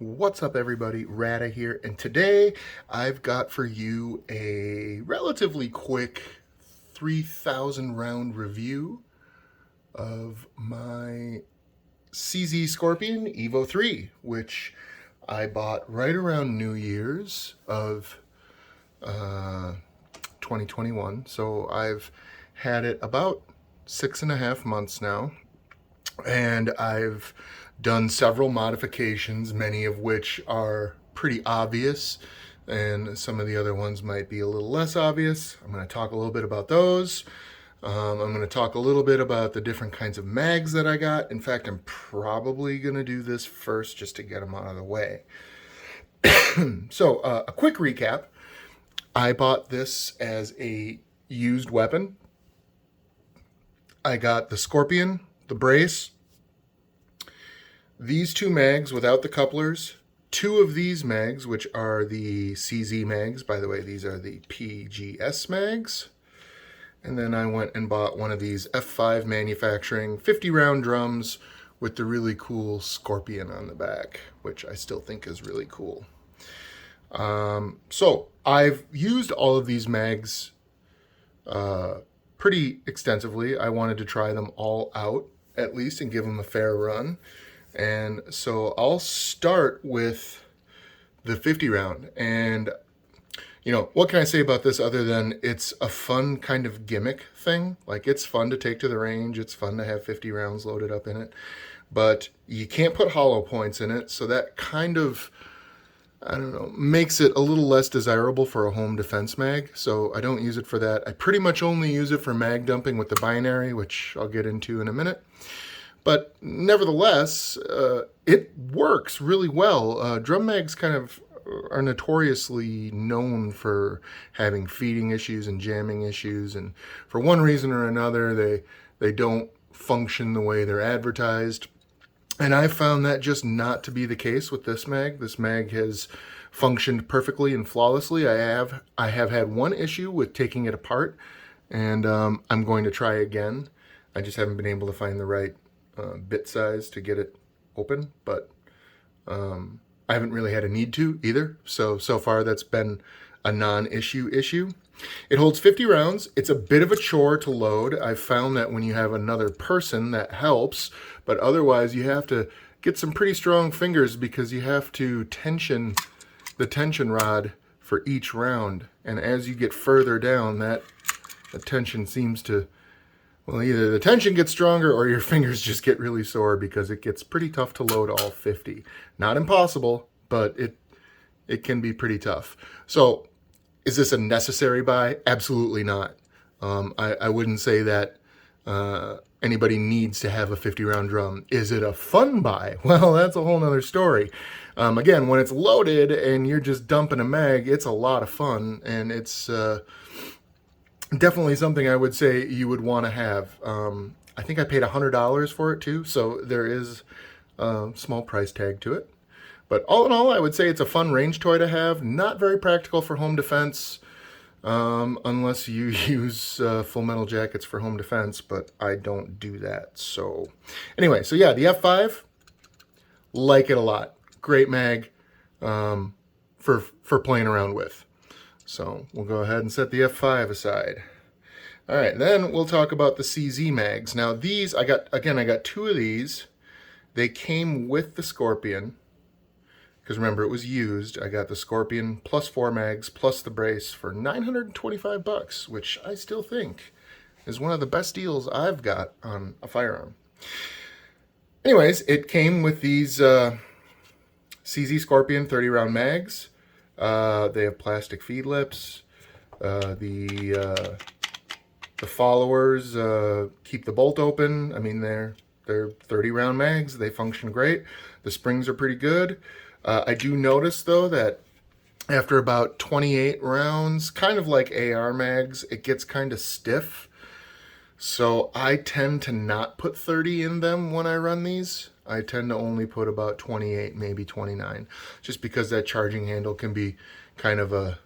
What's up, everybody? Rada here, and today I've got for you a relatively quick 3,000 round review of my CZ Scorpion EVO 3, which I bought right around New Year's of 2021. So I've had it about 6.5 months now, and I've done several modifications, many of which are pretty obvious, and some of the other ones might be a little less obvious. I'm going to talk a little bit about those. I'm going to talk a little bit about the different kinds of mags that I got. In fact, I'm probably going to do this first just to get them out of the way. So, a quick recap. I bought this as a used weapon. I got the Scorpion, the brace, these two mags without the couplers, two of these mags, which are the CZ mags. By the way, these are the PGS mags. And then I went and bought one of these F5 manufacturing 50 round drums with the really cool Scorpion on the back, which I still think is really cool. So I've used all of these mags pretty extensively. I wanted to try them all out at least and give them a fair run. And so I'll start with the 50 round. And, you know, what can I say about this other than it's a fun kind of gimmick thing? Like, it's fun to take to the range. It's fun to have 50 rounds loaded up in it. But you can't put hollow points in it. So that kind of, I don't know, makes it a little less desirable for a home defense mag. So I don't use it for that. I pretty much only use it for mag dumping with the binary, which I'll get into in a minute. But nevertheless, it works really well. Drum mags kind of are notoriously known for having feeding issues and jamming issues. And for one reason or another, they don't function the way they're advertised. And I found that just not to be the case with this mag. This mag has functioned perfectly and flawlessly. I have had one issue with taking it apart, and I'm going to try again. I just haven't been able to find the right bit size to get it open, but I haven't really had a need to either. So far that's been a non-issue issue. It holds 50 rounds. It's a bit of a chore to load. I've found that when you have another person, that helps, but otherwise you have to get some pretty strong fingers because you have to tension the tension rod for each round. And as you get further down, the tension seems to, well, either the tension gets stronger or your fingers just get really sore because it gets pretty tough to load all 50. Not impossible, but it can be pretty tough. So is this a necessary buy? Absolutely not. I wouldn't say that anybody needs to have a 50 round drum. Is it a fun buy? Well, that's a whole nother story. Again, when it's loaded and you're just dumping a mag, it's a lot of fun, and it's definitely something I would say you would want to have. I think I paid $100 for it too, so there is a small price tag to it. But all in all, I would say it's a fun range toy to have. Not very practical for home defense, unless you use full metal jackets for home defense, but I don't do that. So anyway, so yeah, the F5, like it a lot. Great mag for playing around with. So we'll go ahead and set the F5 aside. All right, then we'll talk about the CZ mags. Now these, I got two of these. They came with the Scorpion, because remember, it was used. I got the Scorpion plus 4 mags plus the brace for $925, which I still think is one of the best deals I've got on a firearm. Anyways, it came with these CZ Scorpion 30 round mags. They have plastic feed lips. The followers keep the bolt open. I mean, they're 30 round mags. They function great. The springs are pretty good. I do notice though that after about 28 rounds, kind of like AR mags, it gets kind of stiff. So I tend to not put 30 in them when I run these. I tend to only put about 28, maybe 29, just because that charging handle can be kind of a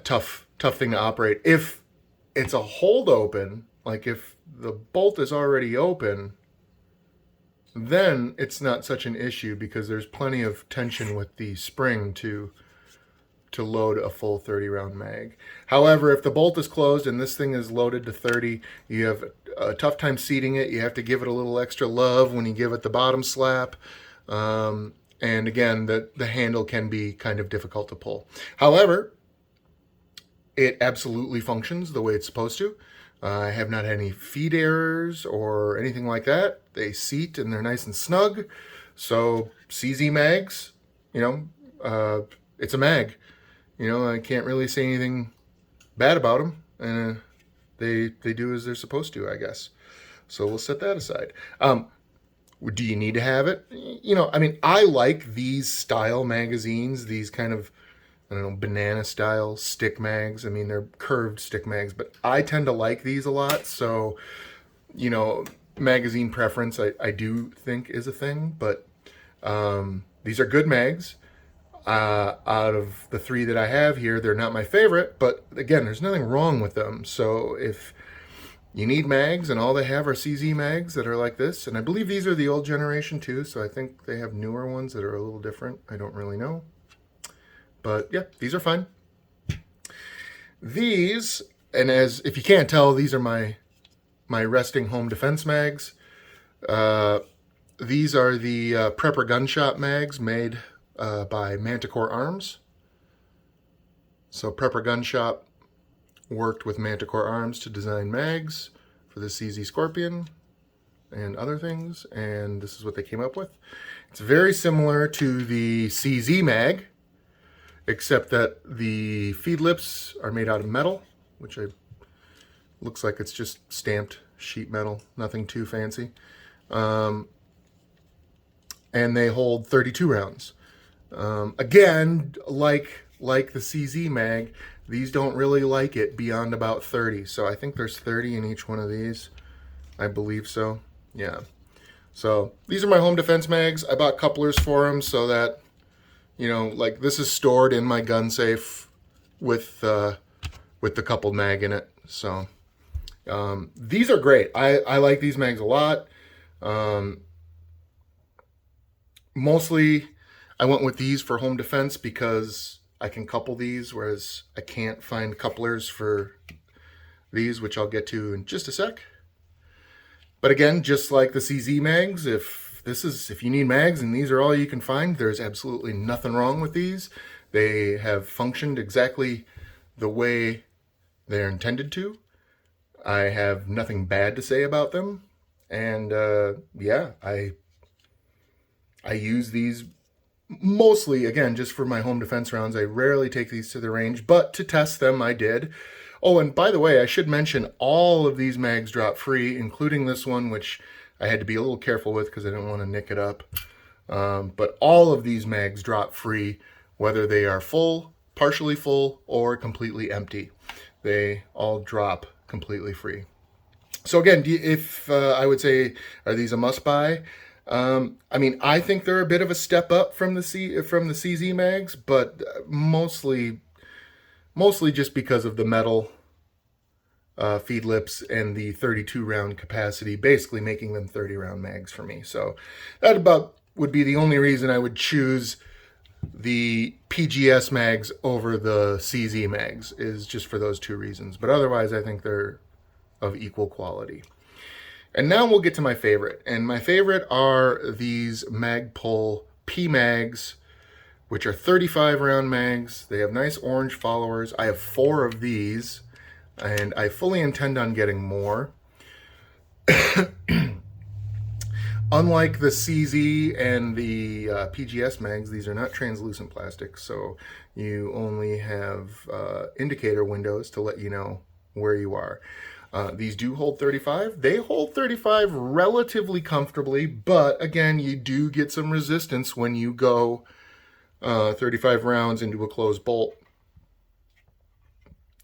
tough thing to operate. If it's a hold open, like if the bolt is already open, then it's not such an issue because there's plenty of tension with the spring to load a full 30 round mag. However, if the bolt is closed and this thing is loaded to 30, you have a tough time seating it. You have to give it a little extra love when you give it the bottom slap. And again, the handle can be kind of difficult to pull. However, it absolutely functions the way it's supposed to. I have not had any feed errors or anything like that. They seat and they're nice and snug. So CZ mags, it's a mag. I can't really say anything bad about them. They do as they're supposed to, I guess. So we'll set that aside. Do you need to have it? I like these style magazines, these kind of, banana style stick mags. They're curved stick mags, but I tend to like these a lot. So, magazine preference, I do think is a thing, but these are good mags. Out of the three that I have here, they're not my favorite, but again, there's nothing wrong with them. So if you need mags and all they have are CZ mags that are like this, and I believe these are the old generation too, so I think they have newer ones that are a little different. I don't really know. But yeah, these are fine. These, and if you can't tell, these are my resting home defense mags. These are the Prepper Gun Shop mags made by Manticore Arms. So Prepper Gun Shop worked with Manticore Arms to design mags for the CZ Scorpion and other things, and this is what they came up with. It's very similar to the CZ mag, except that the feed lips are made out of metal, which looks like it's just stamped sheet metal, nothing too fancy. And they hold 32 rounds. Again, like the CZ mag, these don't really like it beyond about 30. So I think there's 30 in each one of these. I believe so. Yeah. So these are my home defense mags. I bought couplers for them so that, this is stored in my gun safe with the coupled mag in it. So these are great. I like these mags a lot. Mostly I went with these for home defense because I can couple these, whereas I can't find couplers for these, which I'll get to in just a sec. But again, just like the CZ mags, if you need mags and these are all you can find, there's absolutely nothing wrong with these. They have functioned exactly the way they're intended to. I have nothing bad to say about them. And yeah, I use these mostly, again, just for my home defense rounds. I rarely take these to the range, but to test them, I did. Oh, and by the way, I should mention all of these mags drop free, including this one, which I had to be a little careful with because I didn't want to nick it up. But all of these mags drop free, whether they are full, partially full, or completely empty. They all drop completely free. So again, if I would say, are these a must-buy? I think they're a bit of a step up from the CZ mags, but mostly just because of the metal feed lips and the 32 round capacity, basically making them 30 round mags for me. So that about would be the only reason I would choose the PGS mags over the CZ mags, is just for those two reasons. But otherwise, I think they're of equal quality. And now we'll get to my favorite. And my favorite are these Magpul P mags, which are 35 round mags. They have nice orange followers. I have 4 of these, and I fully intend on getting more. Unlike the CZ and the PGS mags, these are not translucent plastic, so you only have indicator windows to let you know where you are. These do hold 35. They hold 35 relatively comfortably, but again, you do get some resistance when you go 35 rounds into a closed bolt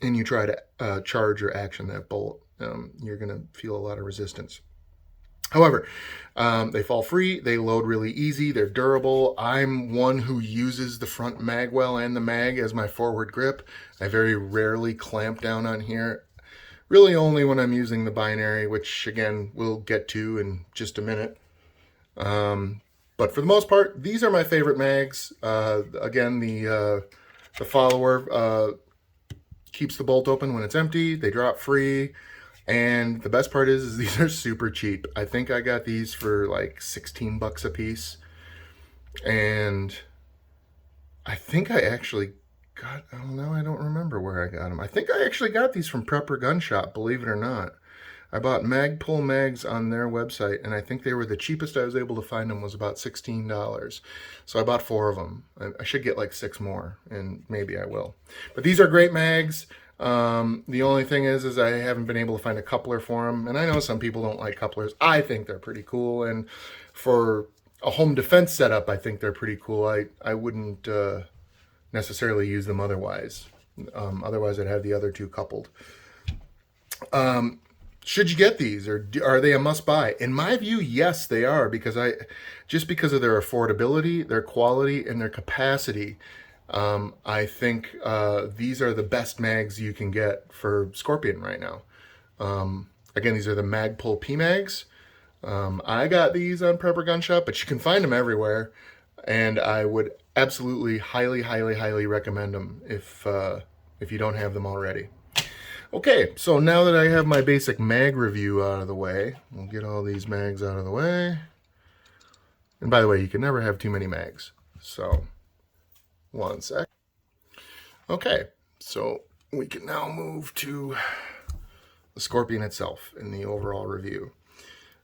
and you try to charge or action that bolt. You're going to feel a lot of resistance. However, they fall free, they load really easy, they're durable. I'm one who uses the front magwell and the mag as my forward grip. I very rarely clamp down on here. Really only when I'm using the binary, which again, we'll get to in just a minute. But for the most part, these are my favorite mags. Again, the follower keeps the bolt open when it's empty. They drop free. And the best part is these are super cheap. I think I got these for like 16 bucks a piece. And I think I actually got, oh no, I don't remember where I got them. I think I actually got these from Prepper Gun Shop, believe it or not. I bought Magpul Mags on their website, and I think they were the cheapest I was able to find them was about $16. So I bought 4 of them. I should get like 6 more, and maybe I will. But these are great mags. The only thing is I haven't been able to find a coupler for them, and I know some people don't like couplers. I think they're pretty cool, and for a home defense setup, I think they're pretty cool. I wouldn't necessarily use them otherwise. Otherwise, I'd have the other 2 coupled. Should you get these, or are they a must-buy? In my view, yes, they are, because just because of their affordability, their quality, and their capacity. I think these are the best mags you can get for Scorpion right now. Again, these are the Magpul P mags. I got these on Prepper Gun Shop, but you can find them everywhere, and I would absolutely highly, highly, highly recommend them if you don't have them already. Okay, so now that I have my basic mag review out of the way, we'll get all these mags out of the way. And by the way, you can never have too many mags. So, one sec. Okay, so we can now move to the Scorpion itself in the overall review.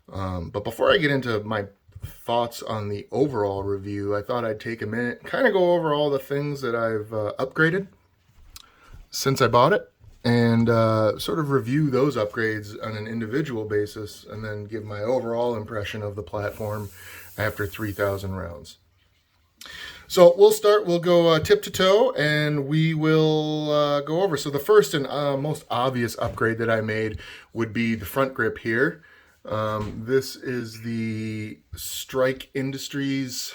But before I get into my thoughts on the overall review, I thought I'd take a minute, kind of go over all the things that I've upgraded since I bought it, and sort of review those upgrades on an individual basis, and then give my overall impression of the platform after 3,000 rounds. So we'll go tip to toe, and we will go over. So the first and most obvious upgrade that I made would be the front grip here. This is the Strike Industries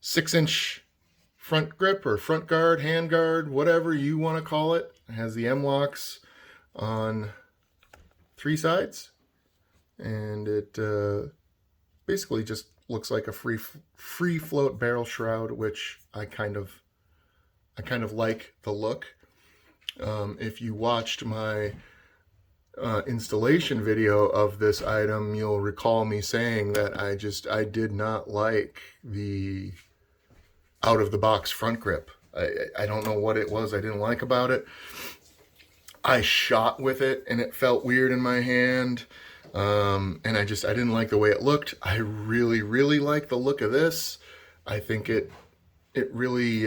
6-inch front grip, or front guard, hand guard, whatever you want to call it. It has the M-locks on 3 sides, and it basically just looks like a free float barrel shroud, which I kind of like the look. If you watched my installation video of this item, you'll recall me saying that I did not like the out of the box front grip. I don't know what it was I didn't like about it. I shot with it and it felt weird in my hand. And I didn't like the way it looked. I really, really like the look of this. I think it really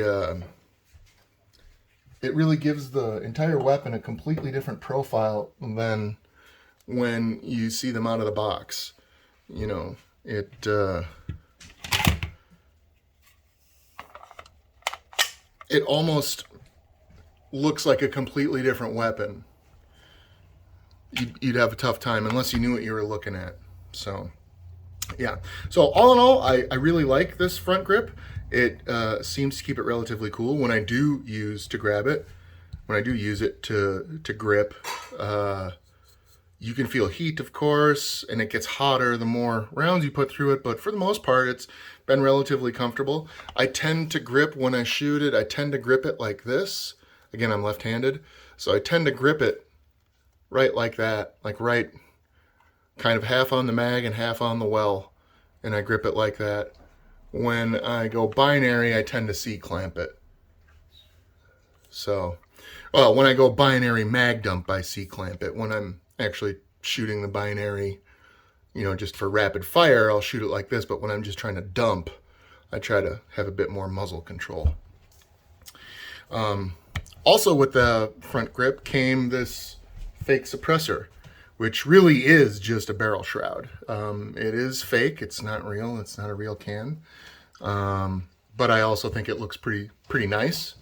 gives the entire weapon a completely different profile than when you see them out of the box. You know, it almost looks like a completely different weapon. You'd have a tough time unless you knew what you were looking at. So, yeah. So all in all, I really like this front grip. It seems to keep it relatively cool. When I do use to grab it, when I do use it to grip, you can feel heat, of course, and it gets hotter the more rounds you put through it. But for the most part, it's been relatively comfortable. I tend to grip when I shoot it. I tend to grip it like this. Again, I'm left-handed, so I tend to grip it right like that, like right kind of half on the mag and half on the well, and I grip it like that. When I go binary, I tend to C-clamp it. So, well, when I go binary mag dump, I C-clamp it. When I'm actually shooting the binary, you know, just for rapid fire, I'll shoot it like this, but when I'm just trying to dump, I try to have a bit more muzzle control. Also with the front grip came this fake suppressor, which really is just a barrel shroud. It is fake, it's not real, it's not a real can. But I also think it looks pretty nice.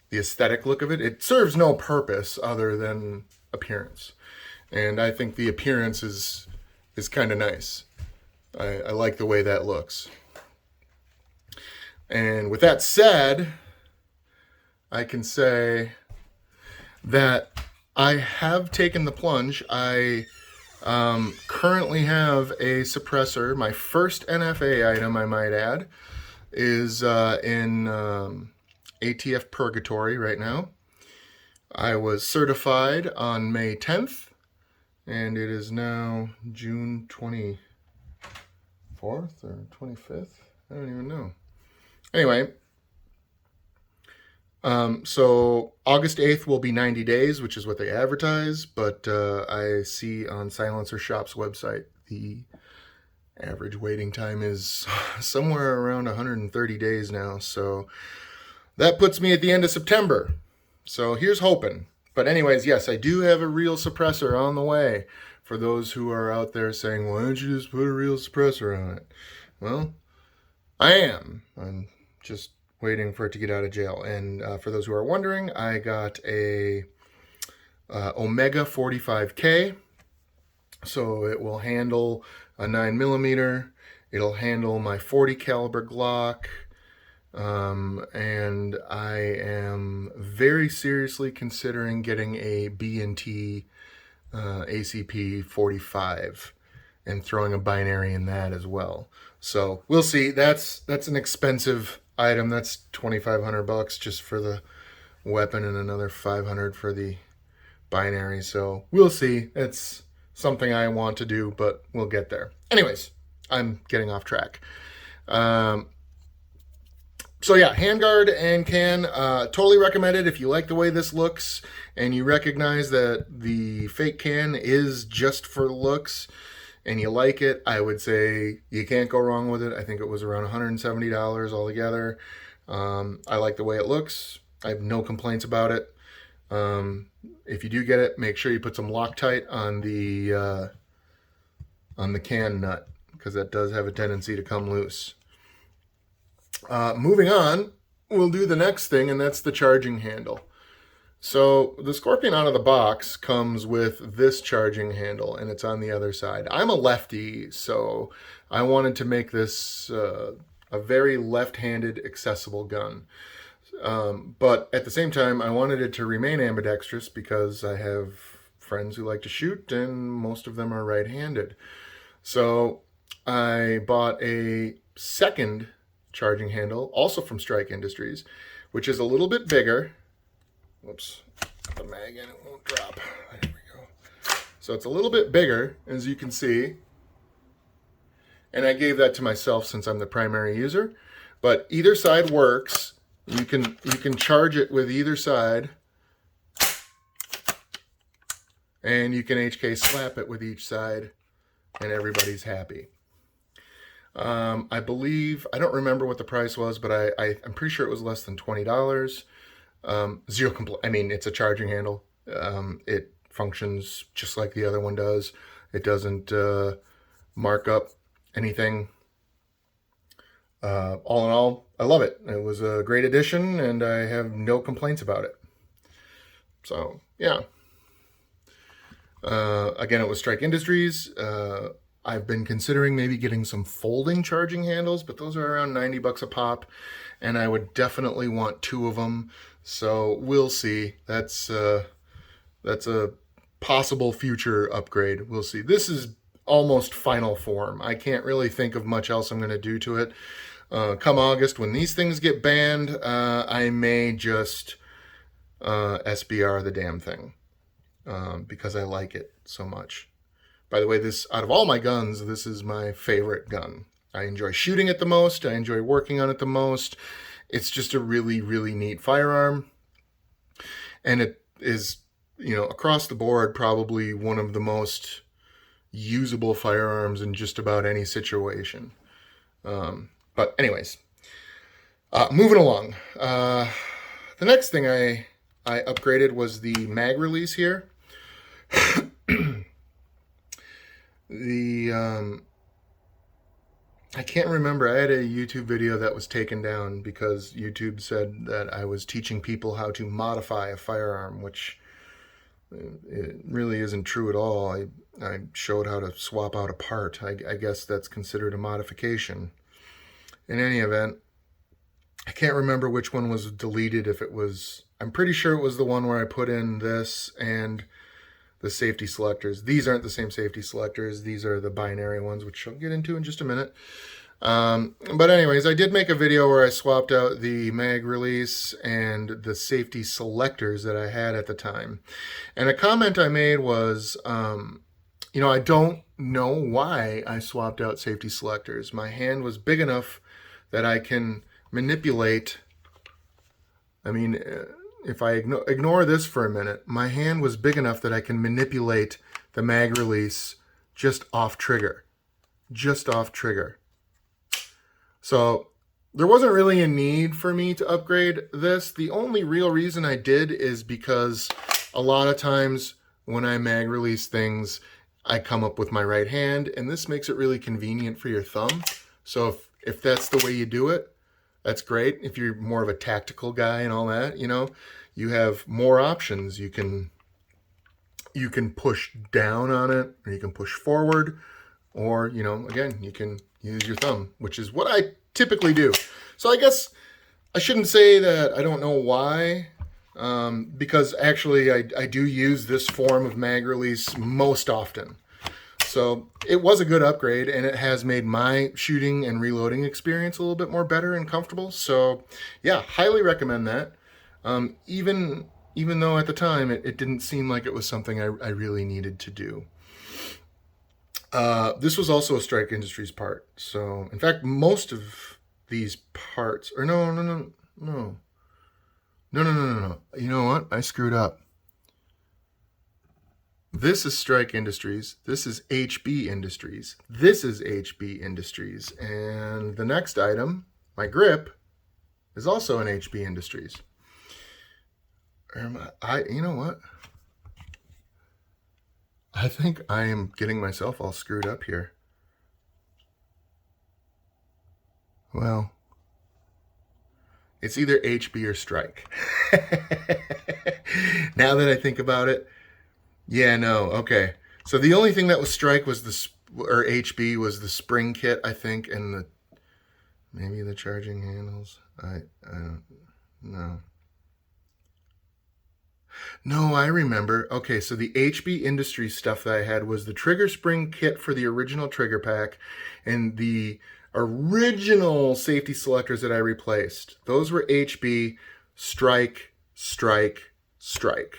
The aesthetic look of it. It serves no purpose other than appearance. And I think the appearance is kind of nice. I like the way that looks. And with that said, I can say that I have taken the plunge. I Currently have a suppressor. My first NFA item, I might add, is in ATF Purgatory right now. I was certified on May 10th, and it is now June 24th or 25th. I don't even know. Anyway, so August 8th will be 90 days, which is what they advertise, but I see on Silencer Shop's website the average waiting time is somewhere around 130 days now, so that puts me at the end of September. So here's hoping. But anyways, yes, I do have a real suppressor on the way for those who are out there saying, why don't you just put a real suppressor on it? Well, I am. I'm just waiting for it to get out of jail. And for those who are wondering, I got a Omega 45K. So it will handle a 9mm. It'll handle my 40 caliber Glock. And I am very seriously considering getting a B&T ACP 45 and throwing a binary in that as well. So we'll see. That's an expensive item. That's $2,500 just for the weapon and another $500 for the binary. So we'll see. It's something I want to do, but we'll get there. Anyways, I'm getting off track. So yeah, handguard and can, totally recommend it if you like the way this looks and you recognize that the fake can is just for looks and you like it. I would say you can't go wrong with it. I think it was around $170 altogether. I like the way it looks. I have no complaints about it. If you do get it, make sure you put some Loctite on the can nut, because that does have a tendency to come loose. Moving on, we'll do the next thing, and that's the charging handle. So the Scorpion out of the box comes with this charging handle, and it's on the other side. I'm a lefty, so I wanted to make this a very left-handed accessible gun. But at the same time, I wanted it to remain ambidextrous because I have friends who like to shoot, and most of them are right-handed. So I bought a second charging handle, also from Strike Industries, which is a little bit bigger. Whoops, the mag in it won't drop. There we go. So it's a little bit bigger, as you can see. And I gave that to myself since I'm the primary user. But either side works. You can charge it with either side. And you can HK slap it with each side, and everybody's happy. I believe, I don't remember what the price was, but I'm pretty sure it was less than $20. Zero compl- I mean, it's a charging handle. It functions just like the other one does. It doesn't mark up anything. All in all, I love it. It was a great addition, and I have no complaints about it. So, yeah. Again, it was Strike Industries. I've been considering maybe getting some folding charging handles, but those are around $90 a pop, and I would definitely want 2 of them. So we'll see. That's a possible future upgrade. We'll see. This is almost final form. I can't really think of much else I'm going to do to it. Come August, when these things get banned, I may just SBR the damn thing because I like it so much. By the way, this, out of all my guns, this is my favorite gun. I enjoy shooting it the most. I enjoy working on it the most. It's just a really, really neat firearm. And it is, across the board, probably one of the most usable firearms in just about any situation. But anyways, moving along. The next thing I upgraded was the mag release here. I can't remember. I had a YouTube video that was taken down because YouTube said that I was teaching people how to modify a firearm, which it really isn't true at all. I showed how to swap out a part. I guess that's considered a modification. In any event, I can't remember which one was deleted. If it was, I'm pretty sure it was the one where I put in this and the safety selectors. These aren't the same safety selectors. These are the binary ones, which I'll get into in just a minute. But anyways, I did make a video where I swapped out the mag release and the safety selectors that I had at the time. And a comment I made was, you know, I don't know why I swapped out safety selectors. My hand was big enough that I can manipulate. I mean, if I ignore this for a minute, my hand was big enough that I can manipulate the mag release just off trigger. Just off trigger. So there wasn't really a need for me to upgrade this. The only real reason I did is because a lot of times when I mag release things, I come up with my right hand, and this makes it really convenient for your thumb. So if that's the way you do it, that's great. If you're more of a tactical guy and all that, you know, you have more options. You can push down on it, or you can push forward, or, you know, again, you can use your thumb, which is what I typically do. So I guess I shouldn't say that I don't know why, because actually I do use this form of mag release most often. So it was a good upgrade, and it has made my shooting and reloading experience a little bit more better and comfortable. So yeah, highly recommend that. Even though at the time it didn't seem like it was something I really needed to do. This was also a Strike Industries part. So in fact, most of these parts, or no. You know what? I screwed up. This is Strike Industries. This is HB Industries. This is HB Industries. And the next item, my grip, is also an HB Industries. You know what? I think I am getting myself all screwed up here. Well, it's either HB or Strike. Now that I think about it, yeah, no, okay. So the only thing that was Strike was or HB was the spring kit, I think, and maybe the charging handles. I don't know. No, I remember. Okay, so the HB Industries stuff that I had was the trigger spring kit for the original trigger pack, and the original safety selectors that I replaced. Those were HB, Strike, Strike, Strike.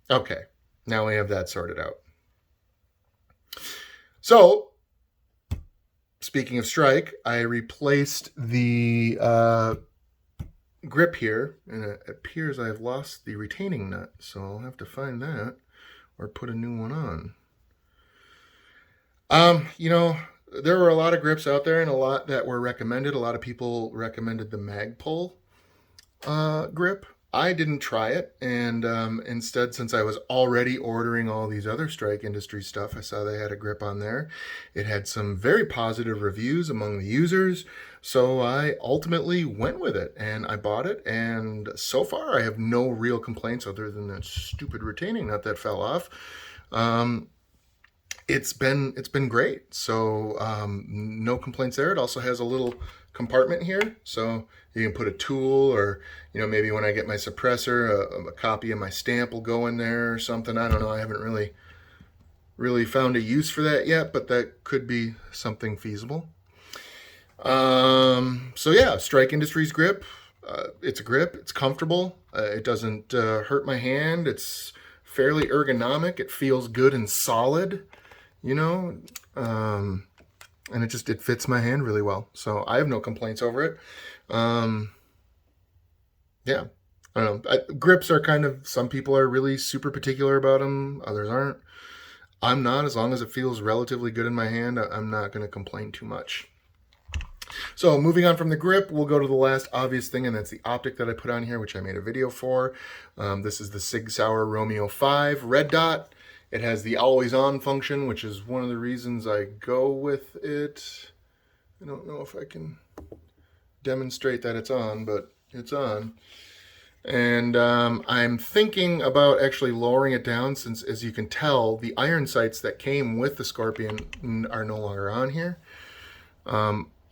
Okay, now we have that sorted out. So, speaking of Strike, I replaced the grip here, and it appears I have lost the retaining nut, so I'll have to find that or put a new one on. You know, there were a lot of grips out there and a lot that were recommended. A lot of people recommended the Magpul grip. I didn't try it, and instead, since I was already ordering all these other Strike Industries stuff, I saw they had a grip on there. It had some very positive reviews among the users, so I ultimately went with it, and I bought it, and so far I have no real complaints other than that stupid retaining nut that fell off. It's been great, so no complaints there. It also has a little compartment here, so you can put a tool, or, you know, maybe when I get my suppressor, a copy of my stamp will go in there or something. I don't know. I haven't really found a use for that yet, but that could be something feasible. So yeah, Strike Industries grip. It's a grip. It's comfortable. It doesn't hurt my hand. It's fairly ergonomic. It feels good and solid, you know. And it fits my hand really well. So I have no complaints over it. Yeah, I don't know. Grips are kind of, some people are really super particular about them. Others aren't. I'm not. As long as it feels relatively good in my hand, I'm not going to complain too much. So moving on from the grip, we'll go to the last obvious thing, and that's the optic that I put on here, which I made a video for. This is the Sig Sauer Romeo 5 red dot. It has the always on function, which is one of the reasons I go with it. I don't know if I can demonstrate that it's on, but it's on. And I'm thinking about actually lowering it down, since, as you can tell, the iron sights that came with the Scorpion are no longer on here.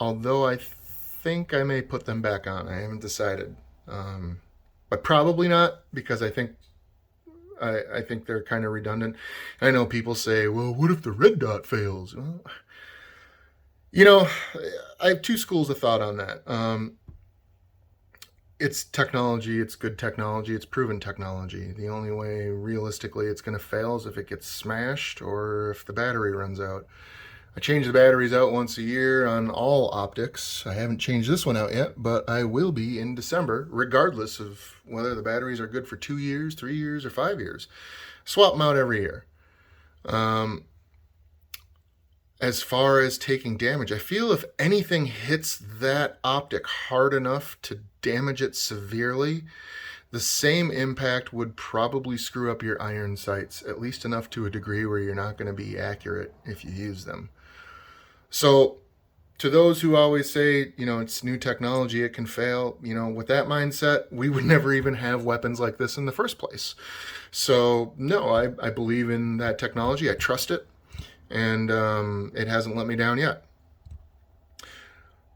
Although I think I may put them back on. I haven't decided. But probably not, because I think I think they're kind of redundant. I know people say, well, what if the red dot fails? Well, you know, I have two schools of thought on that. It's technology, it's good technology, it's proven technology. The only way realistically it's going to fail is if it gets smashed or if the battery runs out. I change the batteries out once a year on all optics. I haven't changed this one out yet, but I will be in December, regardless of whether the batteries are good for 2 years, 3 years, or 5 years. Swap them out every year. As far as taking damage, I feel if anything hits that optic hard enough to damage it severely, the same impact would probably screw up your iron sights, at least enough to a degree where you're not going to be accurate if you use them. So to those who always say, it's new technology, it can fail, with that mindset, we would never even have weapons like this in the first place. So no, I believe in that technology. I trust it, and it hasn't let me down yet.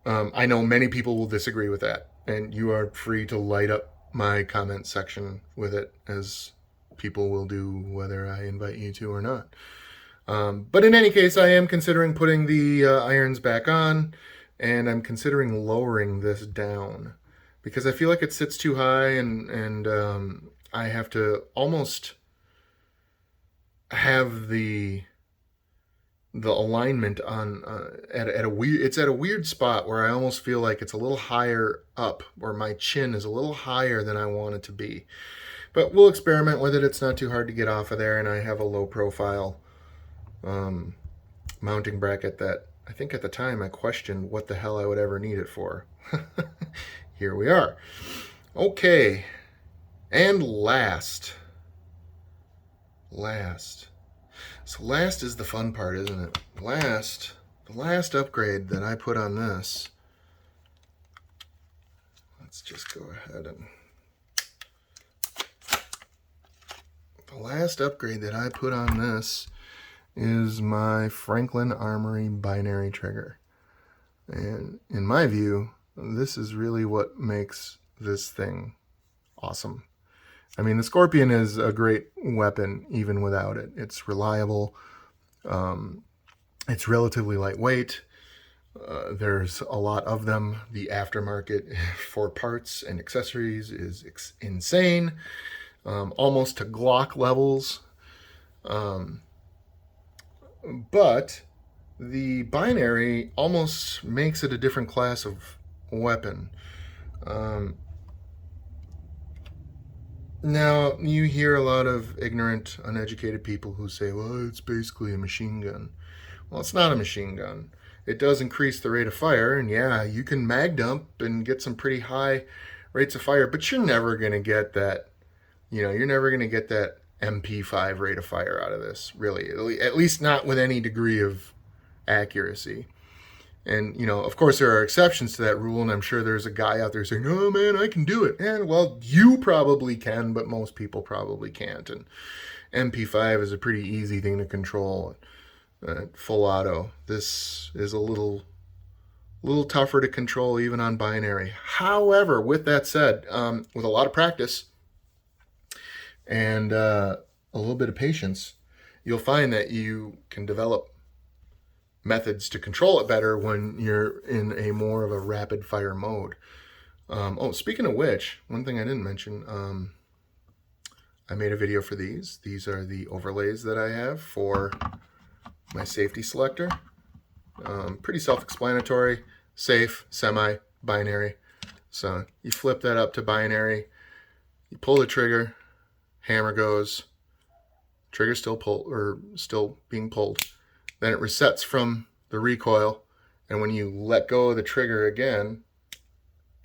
I know many people will disagree with that, and you are free to light up my comment section with it, as people will do whether I invite you to or not. But in any case, I am considering putting the irons back on, and I'm considering lowering this down because I feel like it sits too high, and I have to almost have the alignment on at a weird spot where I almost feel like it's a little higher up, where my chin is a little higher than I want it to be. But we'll experiment with it. It's not too hard to get off of there, and I have a low profile mounting bracket that I think at the time I questioned what the hell I would ever need it for. Here we are. Okay, and last. So last is the fun part, isn't it? The last upgrade that I put on this. Let's just go ahead and... The last upgrade that I put on this is my Franklin Armory binary trigger. And in my view, this is really what makes this thing awesome. I mean, the Scorpion is a great weapon even without it. It's reliable. It's relatively lightweight. There's a lot of them. The aftermarket for parts and accessories is insane. Almost to Glock levels. But the binary almost makes it a different class of weapon. Now, you hear a lot of ignorant, uneducated people who say, well, it's basically a machine gun. Well, it's not a machine gun. It does increase the rate of fire, and yeah, you can mag dump and get some pretty high rates of fire, but you're never going to get that, you're never going to get that MP5 rate of fire out of this, really. At least not with any degree of accuracy. And, of course, there are exceptions to that rule, and I'm sure there's a guy out there saying, oh, man, I can do it. And, well, you probably can, but most people probably can't. And MP5 is a pretty easy thing to control. Full auto. This is a little tougher to control even on binary. However, with that said, with a lot of practice and a little bit of patience, you'll find that you can develop methods to control it better when you're in a more of a rapid fire mode. Speaking of which, one thing I didn't mention, I made a video for these. These are the overlays that I have for my safety selector. Pretty self-explanatory, safe, semi, binary. So you flip that up to binary, you pull the trigger, hammer goes, trigger still being pulled. Then it resets from the recoil, and when you let go of the trigger again,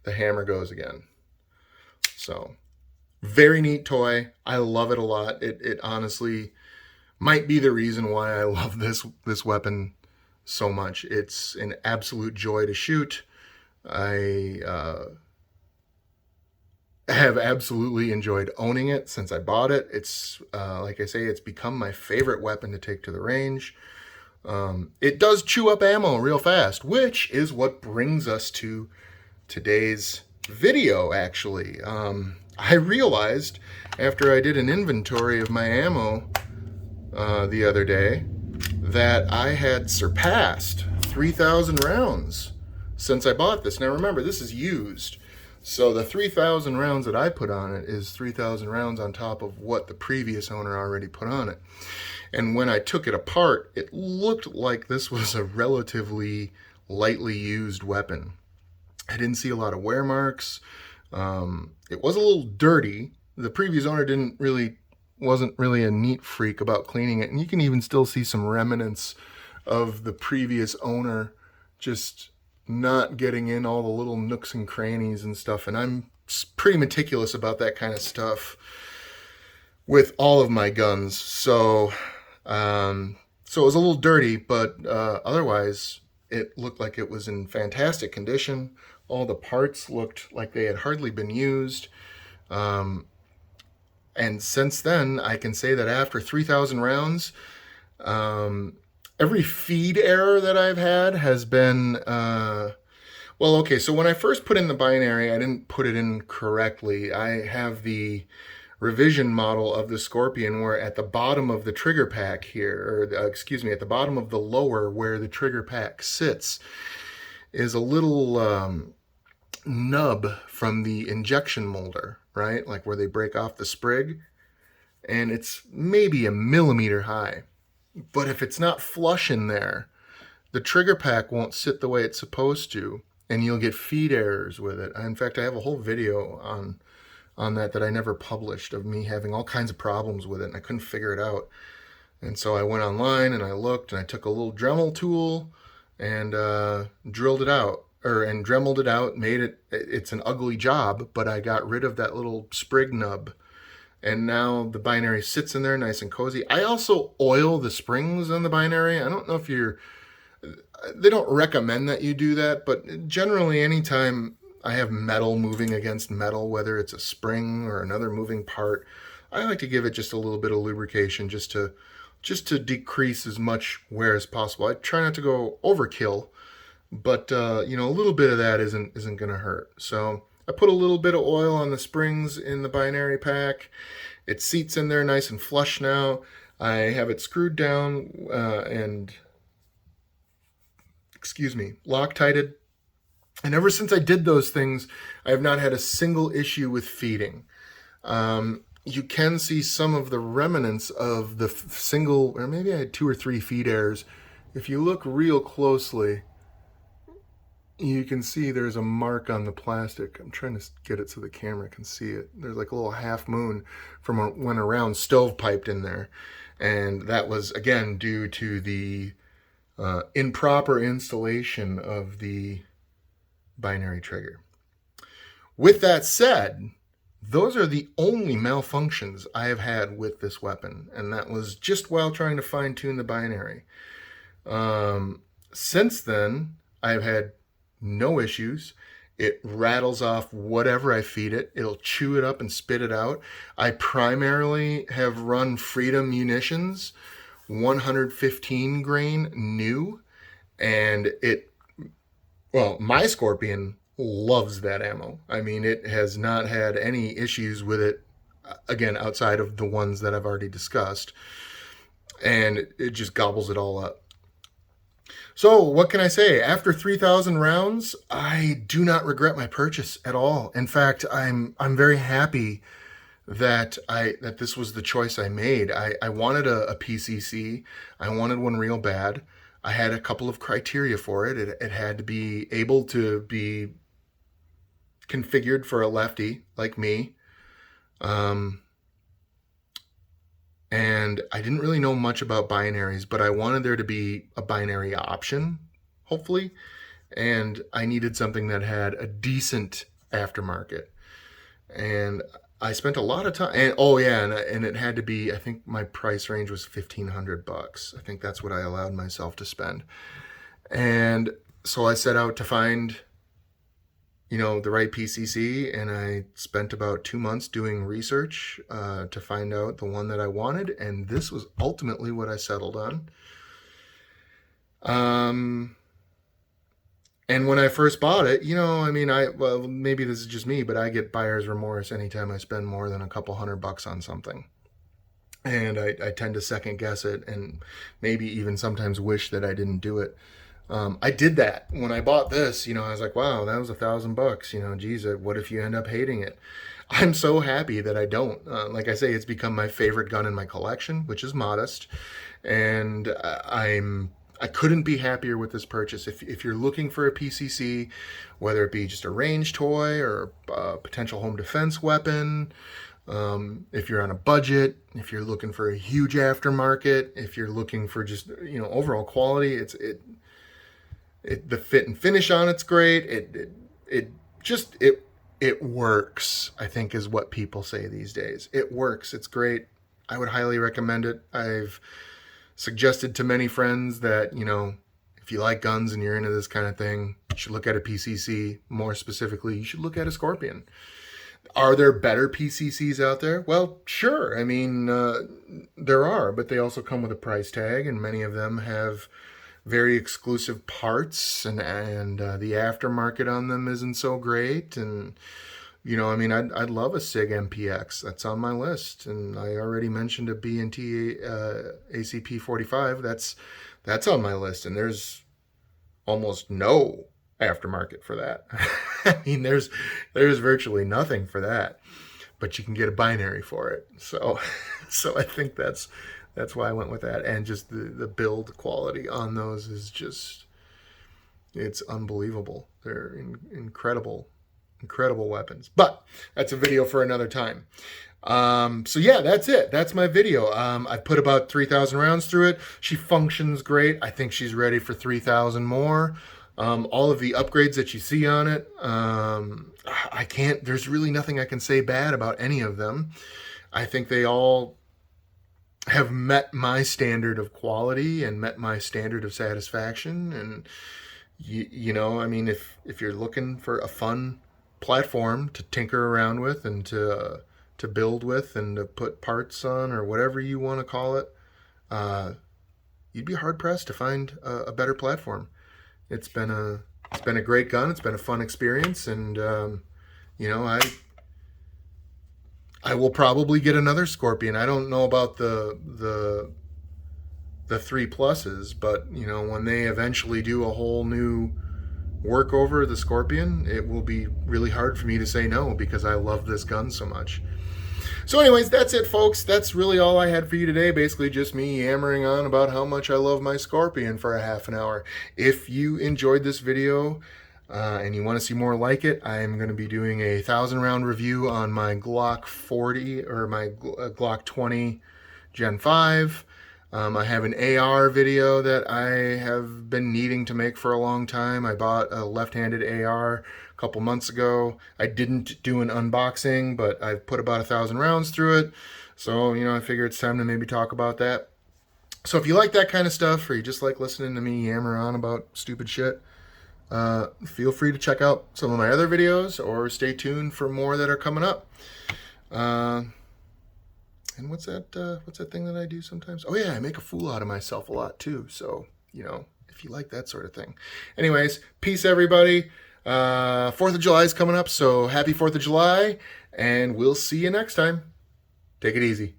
the hammer goes again. So, very neat toy. I love it a lot. It honestly might be the reason why I love this weapon so much. It's an absolute joy to shoot. I have absolutely enjoyed owning it since I bought it. It's, like I say, it's become my favorite weapon to take to the range. It does chew up ammo real fast, which is what brings us to today's video, actually. I realized after I did an inventory of my ammo the other day that I had surpassed 3,000 rounds since I bought this. Now remember, this is used. So the 3,000 rounds that I put on it is 3,000 rounds on top of what the previous owner already put on it. And when I took it apart, it looked like this was a relatively lightly used weapon. I didn't see a lot of wear marks. It was a little dirty. The previous owner wasn't really a neat freak about cleaning it. And you can even still see some remnants of the previous owner just not getting in all the little nooks and crannies and stuff. And I'm pretty meticulous about that kind of stuff with all of my guns. So it was a little dirty, but otherwise it looked like it was in fantastic condition. All the parts looked like they had hardly been used. And since then, I can say that after 3,000 rounds, every feed error that I've had has been, well, okay, so when I first put in the binary, I didn't put it in correctly. I have the revision model of the Scorpion where at the bottom of the trigger pack here, or excuse me, at the bottom of the lower where the trigger pack sits, is a little nub from the injection molder, right? Like where they break off the sprig, and it's maybe a millimeter high. But if it's not flush in there, the trigger pack won't sit the way it's supposed to, and you'll get feed errors with it. In fact, I have a whole video on that I never published of me having all kinds of problems with it, and I couldn't figure it out. And so I went online and I looked, and I took a little Dremel tool and drilled it out, and dremeled it out, made it, it's an ugly job, but I got rid of that little sprig nub. And now the binary sits in there nice and cozy. I also oil the springs on the binary. I don't know if they don't recommend that you do that, but generally anytime I have metal moving against metal, whether it's a spring or another moving part, I like to give it just a little bit of lubrication just to decrease as much wear as possible. I try not to go overkill, but a little bit of that isn't going to hurt. So I put a little bit of oil on the springs in the binary pack. It seats in there nice and flush now. I have it screwed down and Loctited. And ever since I did those things, I have not had a single issue with feeding. You can see some of the remnants of the single, or maybe I had 2 or 3 feed errors. If you look real closely, you can see there's a mark on the plastic. I'm trying to get it so the camera can see it. There's like a little half moon from when a round stovepiped in there. And that was, again, due to the improper installation of the binary trigger. With that said, those are the only malfunctions I have had with this weapon. And that was just while trying to fine-tune the binary. Since then, I've had no issues. It rattles off whatever I feed it. It'll chew it up and spit it out. I primarily have run Freedom munitions, 115 grain new, and my Scorpion loves that ammo. I mean, it has not had any issues with it, again, outside of the ones that I've already discussed, and it just gobbles it all up. So what can I say? After 3,000 rounds, I do not regret my purchase at all. In fact, I'm very happy that this was the choice I made. I wanted a PCC. I wanted one real bad. I had a couple of criteria for it. It had to be able to be configured for a lefty like me. And I didn't really know much about binaries, but I wanted there to be a binary option, hopefully. And I needed something that had a decent aftermarket. And I spent a lot of time, and it had to be, I think my price range was $1,500. I think that's what I allowed myself to spend. And so I set out to find, the right PCC, and I spent about 2 months doing research to find out the one that I wanted, and this was ultimately what I settled on. And when I first bought it, you know, I mean, well, maybe this is just me, but I get buyer's remorse anytime I spend more than a couple $100 on something. And I tend to second guess it and maybe even sometimes wish that I didn't do it. I did that when I bought this. You know, I was like, wow, that was $1,000. You know, geez, what if you end up hating it? I'm so happy that I don't. Like I say, it's become my favorite gun in my collection, which is modest. And I couldn't be happier with this purchase. If you're looking for a PCC, whether it be just a range toy or a potential home defense weapon, if you're on a budget, if you're looking for a huge aftermarket, if you're looking for just, you know, overall quality, the fit and finish on it's great. It works, I think, is what people say these days. It works. It's great. I would highly recommend it. I've suggested to many friends that, you know, if you like guns and you're into this kind of thing, you should look at a PCC. More specifically, you should look at a Scorpion. Are there better PCCs out there? Well, sure. I mean, there are, but they also come with a price tag, and many of them have very exclusive parts, and the aftermarket on them isn't so great. And you know, I mean, I'd love a SIG MPX. That's on my list, and I already mentioned a B&T ACP 45. That's on my list, and there's almost no aftermarket for that. I mean, there's virtually nothing for that, but you can get a binary for it. So I think that's why I went with that. And just the build quality on those is just, it's unbelievable. They're incredible weapons. But that's a video for another time. So yeah, that's it. That's my video. I put about 3,000 rounds through it. She functions great. I think she's ready for 3,000 more. All of the upgrades that you see on it, there's really nothing I can say bad about any of them. I think they all have met my standard of quality and met my standard of satisfaction. And you know, I mean, if you're looking for a fun platform to tinker around with and to build with and to put parts on, or whatever you want to call it, you'd be hard pressed to find a better platform. It's been a great gun. It's been a fun experience, and you know, I will probably get another Scorpion. I don't know about the 3+s, but you know, when they eventually do a whole new workover of the Scorpion, it will be really hard for me to say no, because I love this gun so much. So anyways, that's it, folks. That's really all I had for you today. Basically just me yammering on about how much I love my Scorpion for a half an hour. If you enjoyed this video and you want to see more like it, I'm going to be doing a 1,000 round review on my Glock 40 or my Glock 20 Gen 5. I have an AR video that I have been needing to make for a long time. I bought a left-handed AR a couple months ago. I didn't do an unboxing, but I've put about 1,000 rounds through it. So, you know, I figure it's time to maybe talk about that. So if you like that kind of stuff, or you just like listening to me yammer on about stupid shit, feel free to check out some of my other videos, or stay tuned for more that are coming up. And what's that thing that I do sometimes? Oh yeah, I make a fool out of myself a lot too. So, you know, if you like that sort of thing. Anyways, peace everybody. 4th of July is coming up, so happy 4th of July, and we'll see you next time. Take it easy.